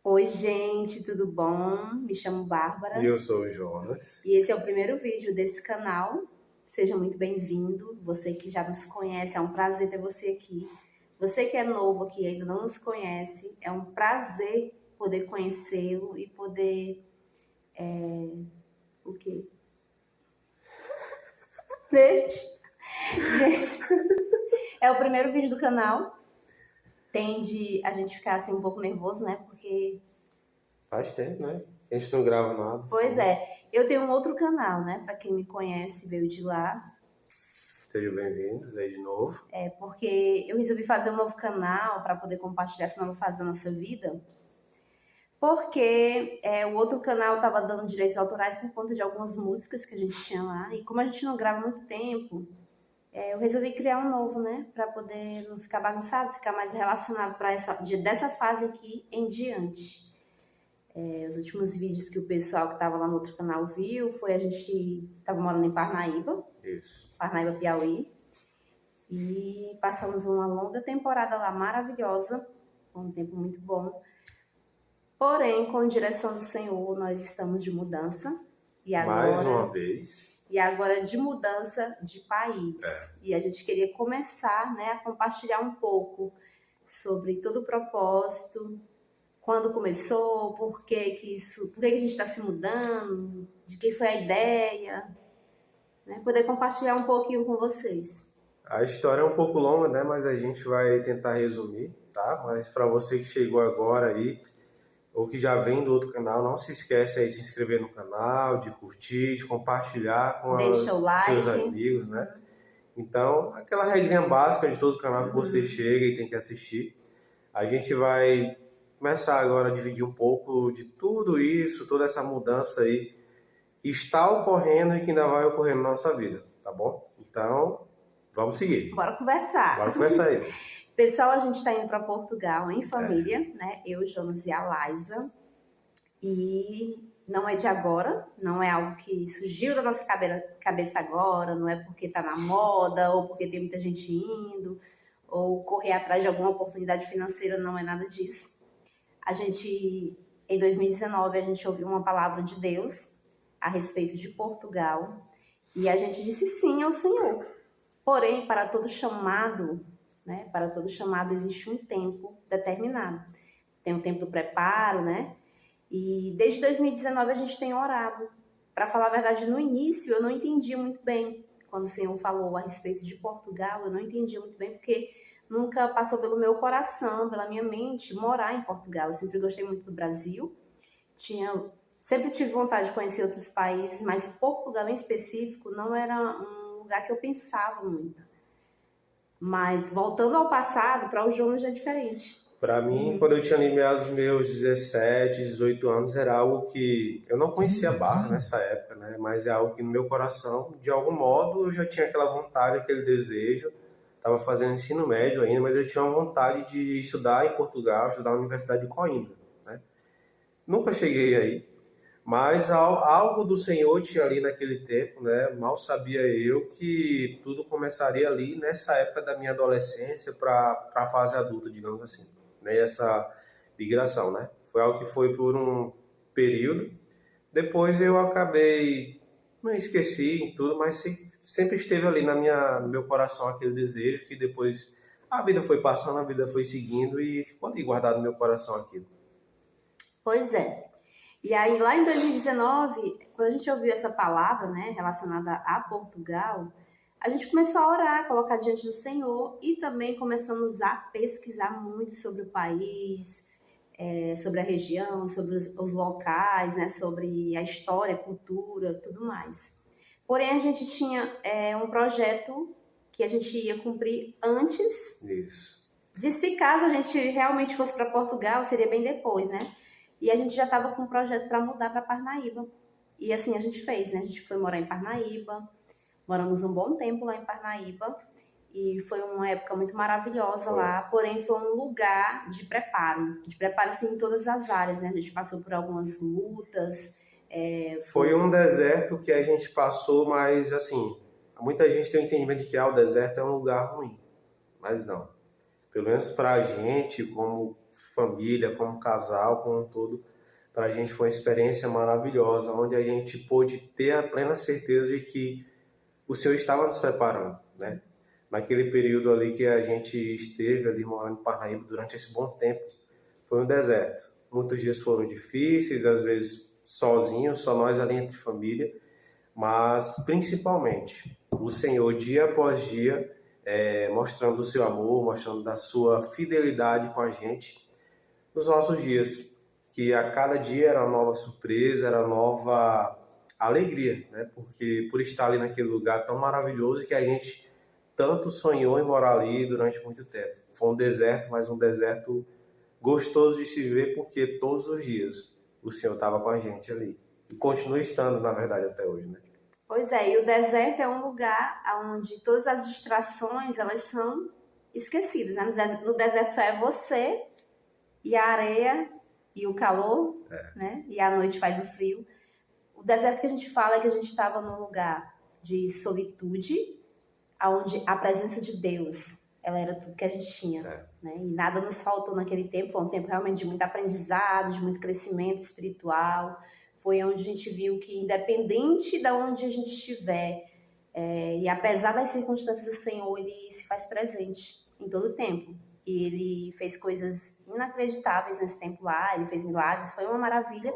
Oi, gente, tudo bom? Me chamo E Bárbara eu sou o Jonas. e esse é o primeiro vídeo desse canal. Seja muito bem-vindo. Você que já nos conhece, é um prazer ter você aqui. Você que é novo aqui e ainda não nos conhece, é um prazer poder conhecê-lo e poder. O quê? Gente, é o primeiro vídeo do canal. Tende a gente ficar assim um pouco nervoso, né? Porque, Faz tempo, né? A gente não grava nada, pois assim. é, eu tenho um outro canal, né? Para quem me conhece, veio de lá. Sejam bem-vindos aí de novo. Porque eu resolvi fazer um novo canal para poder compartilhar essa nova fase da nossa vida, porque o outro canal estava dando direitos autorais por conta de algumas músicas que a gente tinha lá, e como a gente não grava muito tempo, eu resolvi criar um novo, né, para poder não ficar bagunçado, ficar mais relacionado para dessa fase aqui em diante. Os últimos vídeos que o pessoal que estava lá no outro canal viu foi a gente estava morando em Parnaíba, Isso. Parnaíba, Piauí, e passamos uma longa temporada lá maravilhosa, foi um tempo muito bom. Porém, com direção do Senhor, nós estamos de mudança e Mais agora uma vez. de mudança de país. É. E a gente queria começar, né, a compartilhar um pouco sobre todo o propósito, quando começou, por que a gente está se mudando, de quem foi a ideia, né, poder compartilhar um pouquinho com vocês. A história é um pouco longa, né? Mas a gente vai tentar resumir, tá? Mas para você que chegou agora aí, ou que já vem do outro canal, não se esquece aí de se inscrever no canal, de curtir, de compartilhar com Deixa o os seus like. amigos, né? Então, aquela regrinha básica de todo canal que você chega e tem que assistir. A gente vai começar agora a dividir um pouco de tudo isso, toda essa mudança aí que está ocorrendo e que ainda vai ocorrer na nossa vida, tá bom? Então, vamos seguir. Bora conversar. Bora começar aí. Pessoal, a gente está indo para Portugal em É, família, né? Eu, Jonas e a Liza. E não é de agora, não é algo que surgiu da nossa cabeça agora, não é porque está na moda ou porque tem muita gente indo ou correr atrás de alguma oportunidade financeira, não é nada disso. Em 2019, a gente ouviu uma palavra de Deus a respeito de Portugal e a gente disse sim ao Senhor. Porém, para todo chamado, né, para todo chamado existe um tempo determinado. Tem um tempo do preparo, né? E desde 2019 a gente tem orado. Para falar a verdade, no início eu não entendia muito bem. Quando o Senhor falou a respeito de Portugal, eu não entendia muito bem, porque nunca passou pelo meu coração, pela minha mente, morar em Portugal. Eu sempre gostei muito do Brasil, tinha, sempre tive vontade de conhecer outros países, mas Portugal em específico não era um lugar que eu pensava muito. Mas voltando ao passado, para o Jonas já é diferente. para mim, quando eu tinha ali meus 17, 18 anos, era algo que eu não conhecia a Barra nessa época, né? Mas é algo que no meu coração, de algum modo, eu já tinha aquela vontade, aquele desejo. Estava fazendo ensino médio ainda, mas eu tinha uma vontade de estudar em Portugal, estudar na Universidade de Coimbra, né? Nunca cheguei aí, mas algo do Senhor tinha ali naquele tempo, né? Mal sabia eu que tudo começaria ali nessa época da minha adolescência para a fase adulta, digamos assim, né? Essa migração, né? Foi algo que foi por um período. Depois eu acabei, não esqueci em tudo, mas sempre esteve ali no meu coração aquele desejo que depois a vida foi passando, a vida foi seguindo e ficou ali guardado no meu coração aquilo. Pois é. E aí, lá em 2019, quando a gente ouviu essa palavra, né, relacionada a Portugal, a gente começou a orar, colocar diante do Senhor e também começamos a pesquisar muito sobre o país, sobre a região, sobre os locais, né, sobre a história, a cultura, tudo mais. Porém, a gente tinha um projeto que a gente ia cumprir antes Isso. de se caso a gente realmente fosse para Portugal, seria bem depois, né? E a gente já estava com um projeto para mudar para Parnaíba. E assim a gente fez, né? A gente foi morar em Parnaíba, moramos um bom tempo lá em Parnaíba e foi uma época muito maravilhosa Foi. lá, porém foi um lugar de preparo assim em todas as áreas, né? A gente passou por algumas lutas. Foi um deserto que a gente passou, mas assim, muita gente tem o entendimento de que o deserto é um lugar ruim, mas não. Pelo menos para a gente, como família, como casal, como um todo. Para a gente foi uma experiência maravilhosa, onde a gente pôde ter a plena certeza de que o Senhor estava nos preparando, né? Naquele período ali que a gente esteve ali morando em Parnaíba durante esse bom tempo, foi um deserto. Muitos dias foram difíceis, às vezes sozinhos, só nós ali entre família, mas principalmente o Senhor, dia após dia, mostrando o seu amor, mostrando da sua fidelidade com a gente nos nossos dias, que a cada dia era uma nova surpresa, era uma nova alegria, né? Porque por estar ali naquele lugar tão maravilhoso que a gente tanto sonhou em morar ali durante muito tempo. Foi um deserto, mas um deserto gostoso de se ver, porque todos os dias o Senhor estava com a gente ali. E continua estando, na verdade, até hoje, né? Pois é, e o deserto é um lugar onde todas as distrações, elas são esquecidas, né? No deserto só é você e a areia e o calor, né? E à noite faz o frio. O deserto que a gente fala é que a gente estava num lugar de solitude, onde a presença de Deus, ela era tudo que a gente tinha, né? E nada nos faltou naquele tempo. Foi um tempo realmente de muito aprendizado, de muito crescimento espiritual. Foi onde a gente viu que, independente de onde a gente estiver, e apesar das circunstâncias, o Senhor, ele se faz presente em todo o tempo. E ele fez coisas inacreditáveis nesse tempo lá, ele fez milagres, foi uma maravilha.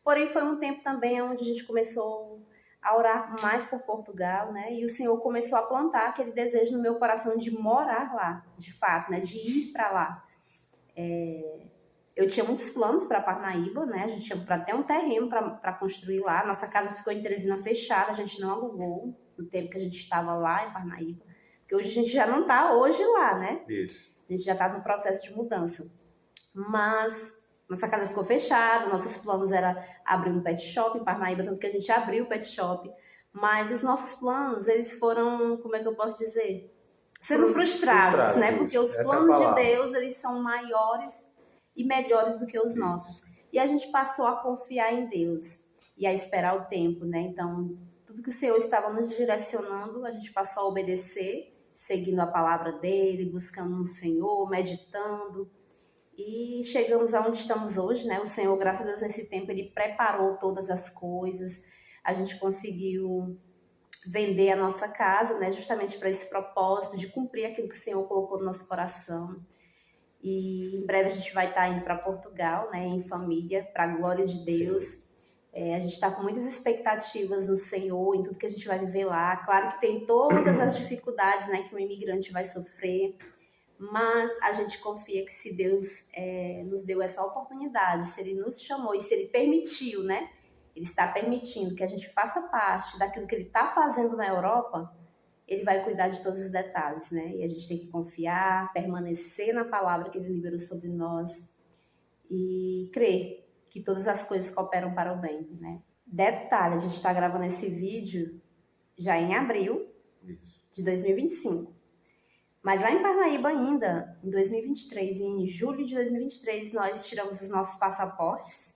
Porém, foi um tempo também onde a gente começou a orar mais por Portugal, né? E o Senhor começou a plantar aquele desejo no meu coração de morar lá, de fato, né? De ir para lá. Eu tinha muitos planos para Parnaíba, né? A gente tinha para ter um terreno para construir lá. Nossa casa ficou em Teresina fechada, a gente não alugou no tempo que a gente estava lá em Parnaíba. Porque hoje a gente já não está hoje lá, né? Isso. A gente já está no processo de mudança. Mas nossa casa ficou fechada, nossos planos era abrir um pet shop em Parnaíba, tanto que a gente abriu o pet shop. Mas os nossos planos, eles foram, como é que eu posso dizer? Sendo frustrados, né? Porque os planos de Deus, eles são maiores e melhores do que os nossos. E a gente passou a confiar em Deus e a esperar o tempo, né? Então, tudo que o Senhor estava nos direcionando, a gente passou a obedecer, seguindo a palavra dele, buscando no Senhor, meditando. E chegamos aonde estamos hoje, né? O Senhor, graças a Deus, nesse tempo, ele preparou todas as coisas. A gente conseguiu vender a nossa casa, né? Justamente para esse propósito de cumprir aquilo que o Senhor colocou no nosso coração. E em breve a gente vai estar indo para Portugal, né? Em família, para a glória de Deus. A gente está com muitas expectativas no Senhor, em tudo que a gente vai viver lá. Claro que tem todas as dificuldades, né? Que o imigrante vai sofrer. Mas a gente confia que se Deus nos deu essa oportunidade, se Ele nos chamou e se Ele permitiu, né? Ele está permitindo que a gente faça parte daquilo que Ele está fazendo na Europa, Ele vai cuidar de todos os detalhes, né? E a gente tem que confiar, permanecer na palavra que Ele liberou sobre nós e crer que todas as coisas cooperam para o bem, né? Detalhe, a gente está gravando esse vídeo já em abril de 2025. Mas lá em Parnaíba ainda, em 2023, em julho de 2023, nós tiramos os nossos passaportes,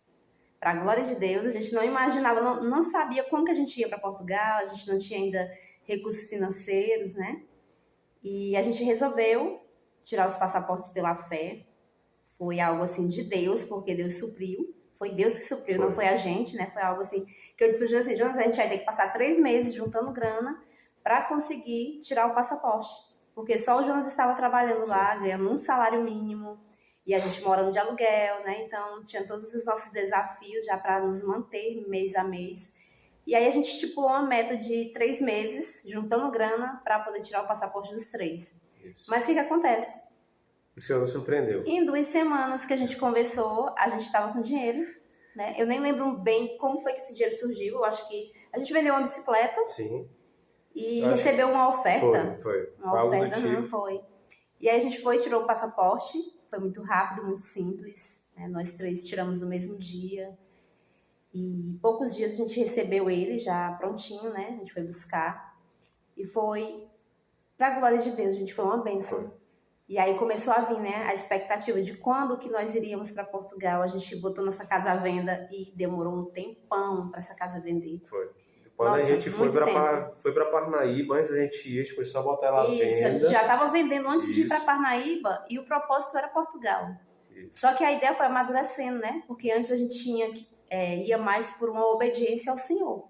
para a glória de Deus. A gente não imaginava, não sabia como que a gente ia para Portugal, a gente não tinha ainda recursos financeiros, né? E a gente resolveu tirar os passaportes pela fé. Foi algo assim de Deus, porque Deus supriu. Foi Deus que supriu, não foi a gente, né? Foi algo assim que eu disse para o Jonas assim, Jonas, a gente vai ter que passar 3 meses juntando grana para conseguir tirar o passaporte. Porque só o Jonas estava trabalhando lá, ganhando um salário mínimo, e a gente morando de aluguel, né? Então, tinha todos os nossos desafios já para nos manter mês a mês. E aí a gente estipulou uma meta de 3 meses, juntando grana, para poder tirar o passaporte dos 3. Isso. Mas o que acontece? O Senhor nos surpreendeu. Em 2 semanas que a gente conversou, a gente estava com dinheiro, né? Eu nem lembro bem como foi que esse dinheiro surgiu. Eu acho que a gente vendeu uma bicicleta. Sim. E recebeu uma oferta. Foi. Uma oferta, não foi. E aí a gente foi, tirou o passaporte. Foi muito rápido, muito simples. Né? Nós 3 tiramos no mesmo dia. E poucos dias a gente recebeu ele já prontinho, né? A gente foi buscar. E foi, pra glória de Deus, a gente, foi uma bênção. E aí começou a vir, né, a expectativa de quando que nós iríamos para Portugal. A gente botou nossa casa à venda e demorou um tempão para essa casa vender. Foi. Quando a gente foi para Parnaíba, antes da gente ir, a gente começou a botar ela à venda. Isso, a gente já estava vendendo antes de ir para Parnaíba e o propósito era Portugal. Só que a ideia foi amadurecendo, né? Porque antes a gente ia mais por uma obediência ao Senhor.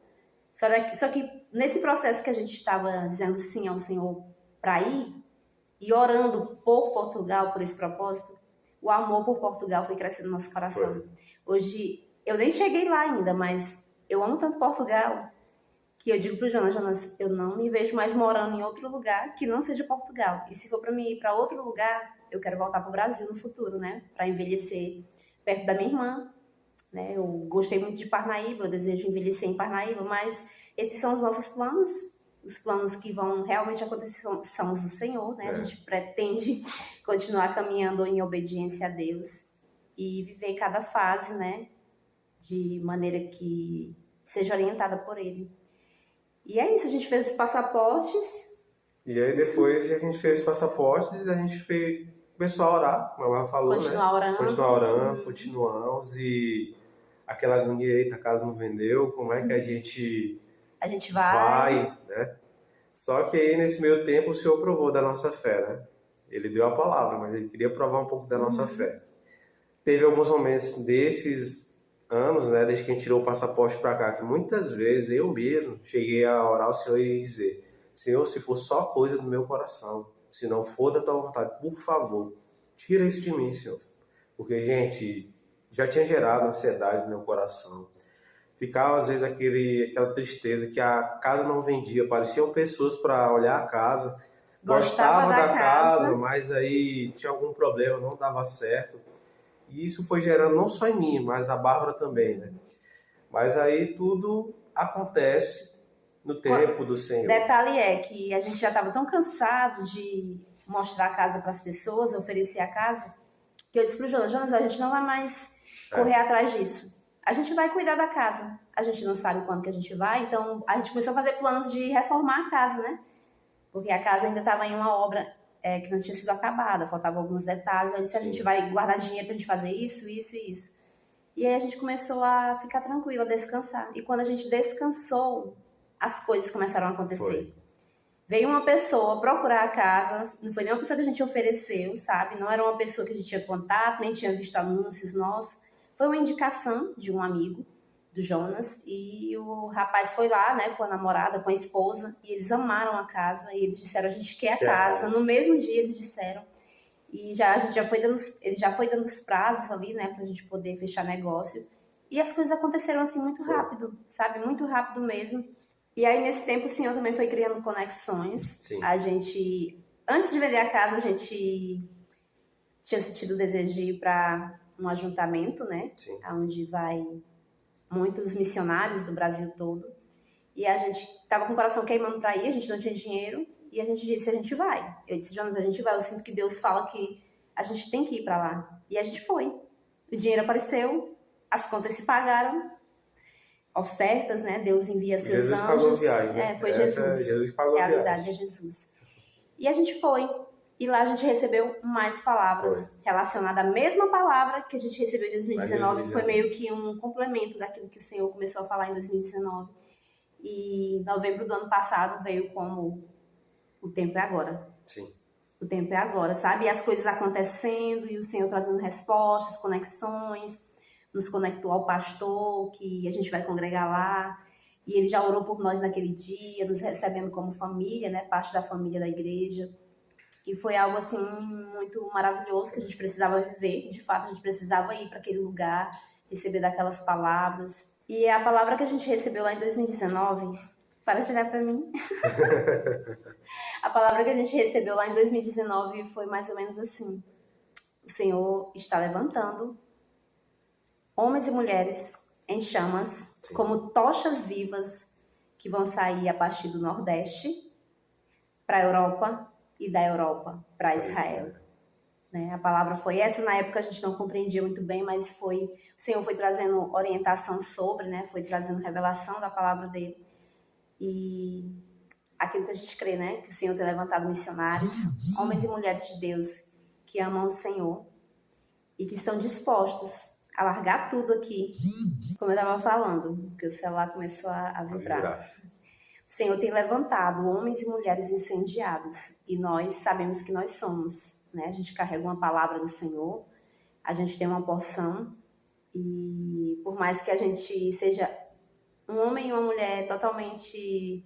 Só que nesse processo que a gente estava dizendo sim ao Senhor para ir, e orando por Portugal, por esse propósito, o amor por Portugal foi crescendo no nosso coração. Hoje, eu nem cheguei lá ainda, mas eu amo tanto Portugal, que eu digo pro Jonas, eu não me vejo mais morando em outro lugar que não seja Portugal. E se for para mim ir para outro lugar, eu quero voltar pro Brasil no futuro, né? Para envelhecer perto da minha irmã, né? Eu gostei muito de Parnaíba, eu desejo envelhecer em Parnaíba, mas esses são os nossos planos. Os planos que vão realmente acontecer são os do Senhor, né? A gente pretende continuar caminhando em obediência a Deus e viver cada fase, né? De maneira que seja orientada por Ele. E é isso, a gente fez os passaportes. E aí depois que a gente fez os passaportes, a gente começou a orar, como ela falou, Continuar orando. Continuar orando, continuamos e aquela agonia, eita, casa não vendeu, como é que a gente vai, né? Só que aí nesse meio tempo o Senhor provou da nossa fé, né? Ele deu a palavra, mas ele queria provar um pouco da nossa fé. Teve alguns momentos desses anos, né, desde que a gente tirou o passaporte para cá, que muitas vezes eu mesmo cheguei a orar ao Senhor e dizer: Senhor, se for só coisa do meu coração, se não for da tua vontade, por favor, tira isso de mim, Senhor. Porque, gente, já tinha gerado ansiedade no meu coração. Ficava, às vezes, aquela tristeza que a casa não vendia. Apareciam pessoas para olhar a casa, gostava da casa, mas aí tinha algum problema, não dava certo. E isso foi gerando não só em mim, mas na Bárbara também, né? Mas aí tudo acontece no tempo do Senhor. Detalhe é que a gente já estava tão cansado de mostrar a casa para as pessoas, oferecer a casa, que eu disse pro Jonas, a gente não vai mais correr atrás disso. A gente vai cuidar da casa. A gente não sabe quando que a gente vai, então a gente começou a fazer planos de reformar a casa, né? Porque a casa ainda estava em uma obra que não tinha sido acabada, faltavam alguns detalhes. Eu disse, a gente vai guardar dinheiro pra gente fazer isso, isso e isso. E aí a gente começou a ficar tranquila, a descansar. E quando a gente descansou, as coisas começaram a acontecer. Veio uma pessoa procurar a casa, não foi nem uma pessoa que a gente ofereceu, sabe? Não era uma pessoa que a gente tinha contato, nem tinha visto anúncios nossos. Foi uma indicação de um amigo, do Jonas, e o rapaz foi lá, né, com a namorada, com a esposa, e eles amaram a casa, e eles disseram, a gente quer a casa. No mesmo dia eles disseram, e ele já foi dando os prazos ali, né, pra gente poder fechar negócio, e as coisas aconteceram assim muito rápido, sabe, muito rápido mesmo. E aí nesse tempo o Senhor também foi criando conexões. Sim. A gente, antes de vender a casa, a gente tinha sentido o desejo de ir para um ajuntamento, né, onde vai muitos missionários do Brasil todo, e a gente tava com o coração queimando para ir, a gente não tinha dinheiro, e a gente disse, a gente vai. Eu disse, Jonas, a gente vai, eu sinto que Deus fala que a gente tem que ir para lá. E a gente foi. O dinheiro apareceu, as contas se pagaram, ofertas, né, Deus envia seus Jesus anjos. Pagou a viagem, né? Foi Jesus. Jesus pagou a realidade viagem. É Jesus. E a gente foi. E lá a gente recebeu mais palavras relacionadas à mesma palavra que a gente recebeu em 2019. Foi meio que um complemento daquilo que o Senhor começou a falar em 2019. E em novembro do ano passado veio como o tempo é agora. Sim. O tempo é agora, sabe? E as coisas acontecendo e o Senhor trazendo respostas, conexões. Nos conectou ao pastor, que a gente vai congregar lá. E ele já orou por nós naquele dia, nos recebendo como família, né? Parte da família da igreja. E foi algo, assim, muito maravilhoso que a gente precisava viver. De fato, a gente precisava ir para aquele lugar, receber daquelas palavras. E a palavra que a gente recebeu lá em 2019... Para de olhar para mim. A palavra que a gente recebeu lá em 2019 foi mais ou menos assim. O Senhor está levantando homens e mulheres em chamas, como tochas vivas, que vão sair a partir do Nordeste para a Europa e da Europa para Israel. Né? A palavra foi essa, na época a gente não compreendia muito bem, mas o Senhor foi trazendo orientação sobre, né? Foi trazendo revelação da palavra dele. E aquilo que a gente crê, né? Que o Senhor tem levantado missionários, homens e mulheres de Deus que amam o Senhor e que estão dispostos a largar tudo aqui, como eu estava falando, porque o celular começou a vibrar. O Senhor tem levantado homens e mulheres incendiados, e nós sabemos que nós somos, né? A gente carrega uma palavra do Senhor, a gente tem uma porção e por mais que a gente seja um homem e uma mulher totalmente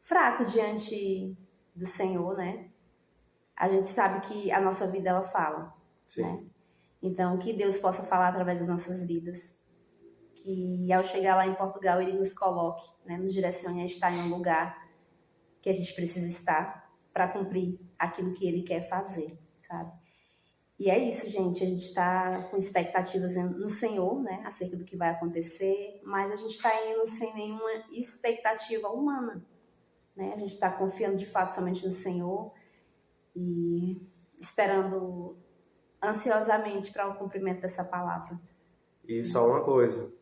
fraco diante do Senhor, né? A gente sabe que a nossa vida, ela fala, Sim. né? Então, que Deus possa falar através das nossas vidas. Que ao chegar lá em Portugal, Ele nos coloque, né? Nos direcione a estar em um lugar que a gente precisa estar para cumprir aquilo que Ele quer fazer, sabe? E é isso, gente. A gente está com expectativas no Senhor, né? Acerca do que vai acontecer, mas a gente está indo sem nenhuma expectativa humana, né? A gente está confiando de fato somente no Senhor e esperando ansiosamente para o cumprimento dessa palavra. E só uma coisa,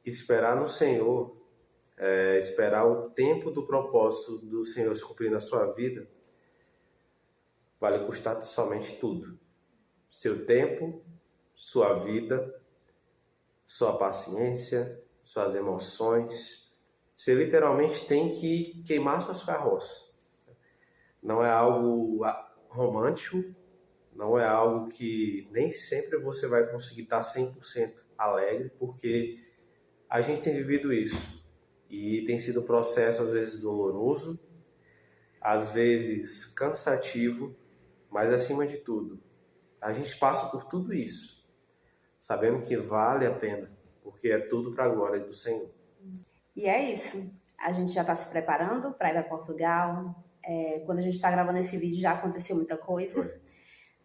esperar no Senhor, esperar o tempo do propósito do Senhor se cumprir na sua vida, vale custar somente tudo. Seu tempo, sua vida, sua paciência, suas emoções. Você literalmente tem que queimar suas carroças. Não é algo romântico, não é algo que nem sempre você vai conseguir estar 100% alegre, porque a gente tem vivido isso. E tem sido um processo às vezes doloroso, às vezes cansativo, mas acima de tudo, a gente passa por tudo isso, sabendo que vale a pena, porque é tudo para a glória do Senhor. E é isso. A gente já está se preparando para ir para Portugal. Quando a gente está gravando esse vídeo já aconteceu muita coisa. Foi.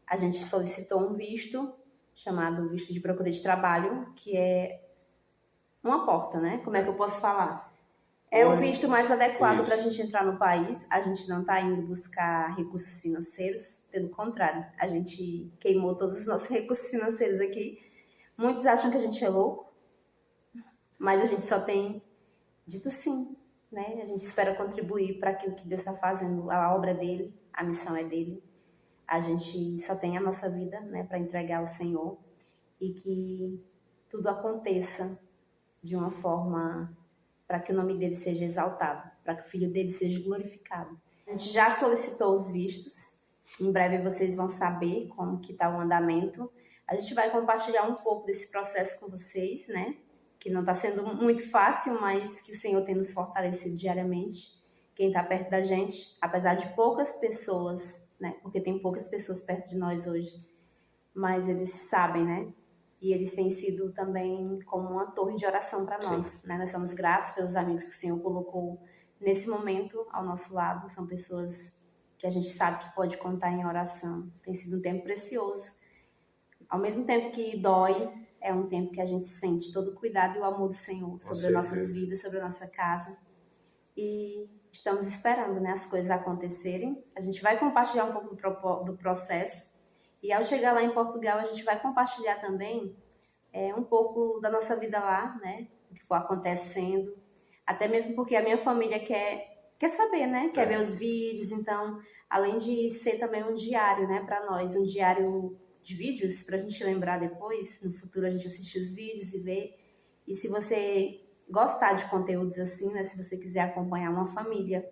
A gente solicitou um visto, chamado visto de procura de trabalho, que é uma porta, né? Como é que eu posso falar? É o visto mais adequado para a gente entrar no país. A gente não está indo buscar recursos financeiros, pelo contrário, a gente queimou todos os nossos recursos financeiros aqui. Muitos acham que a gente é louco, mas a gente só tem dito sim, né? A gente espera contribuir para aquilo que Deus está fazendo, a obra dele, a missão é dele. A gente só tem a nossa vida, né, para entregar ao Senhor e que tudo aconteça de uma forma para que o nome dele seja exaltado, para que o filho dele seja glorificado. A gente já solicitou os vistos, em breve vocês vão saber como que está o andamento. A gente vai compartilhar um pouco desse processo com vocês, né? Que não está sendo muito fácil, mas que o Senhor tem nos fortalecido diariamente. Quem está perto da gente, apesar de poucas pessoas, né? Porque tem poucas pessoas perto de nós hoje, mas eles sabem, né? E eles têm sido também como uma torre de oração para nós, né? Nós somos gratos pelos amigos que o Senhor colocou nesse momento ao nosso lado. São pessoas que a gente sabe que pode contar em oração. Tem sido um tempo precioso. Ao mesmo tempo que dói, é um tempo que a gente sente todo o cuidado e o amor do Senhor sobre as nossas vidas, sobre a nossa casa. E estamos esperando, né, as coisas acontecerem. A gente vai compartilhar um pouco do processo. E ao chegar lá em Portugal, a gente vai compartilhar também um pouco da nossa vida lá, né? O que for acontecendo. Até mesmo porque a minha família quer saber, né? Quer ver os vídeos. Então, além de ser também um diário, né? Para nós, um diário de vídeos, para a gente lembrar depois. No futuro a gente assistir os vídeos e ver. E se você gostar de conteúdos assim, né? Se você quiser acompanhar uma família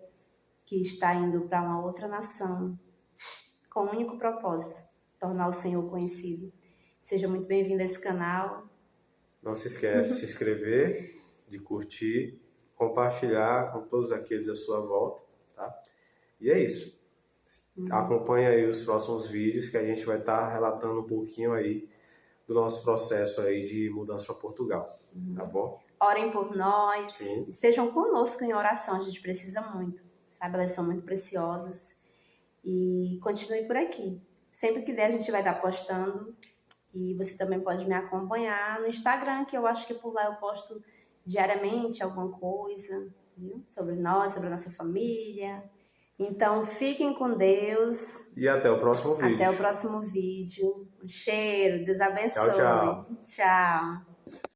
que está indo para uma outra nação com um único propósito, tornar o Senhor conhecido. Seja muito bem-vindo a esse canal. Não se esqueça de se inscrever, de curtir, compartilhar com todos aqueles à sua volta, tá? E é isso. Acompanhe aí os próximos vídeos que a gente vai estar relatando um pouquinho aí do nosso processo aí de mudança para Portugal, tá bom? Orem por nós. Sim. Estejam conosco em oração, a gente precisa muito, sabe? Elas são muito preciosas. E continue por aqui. Sempre que der, a gente vai estar postando. E você também pode me acompanhar no Instagram, que eu acho que por lá eu posto diariamente alguma coisa, viu? Sobre nós, sobre a nossa família. Então, fiquem com Deus. E até o próximo vídeo. Até o próximo vídeo. Um cheiro, Deus abençoe. Tchau, tchau. Tchau.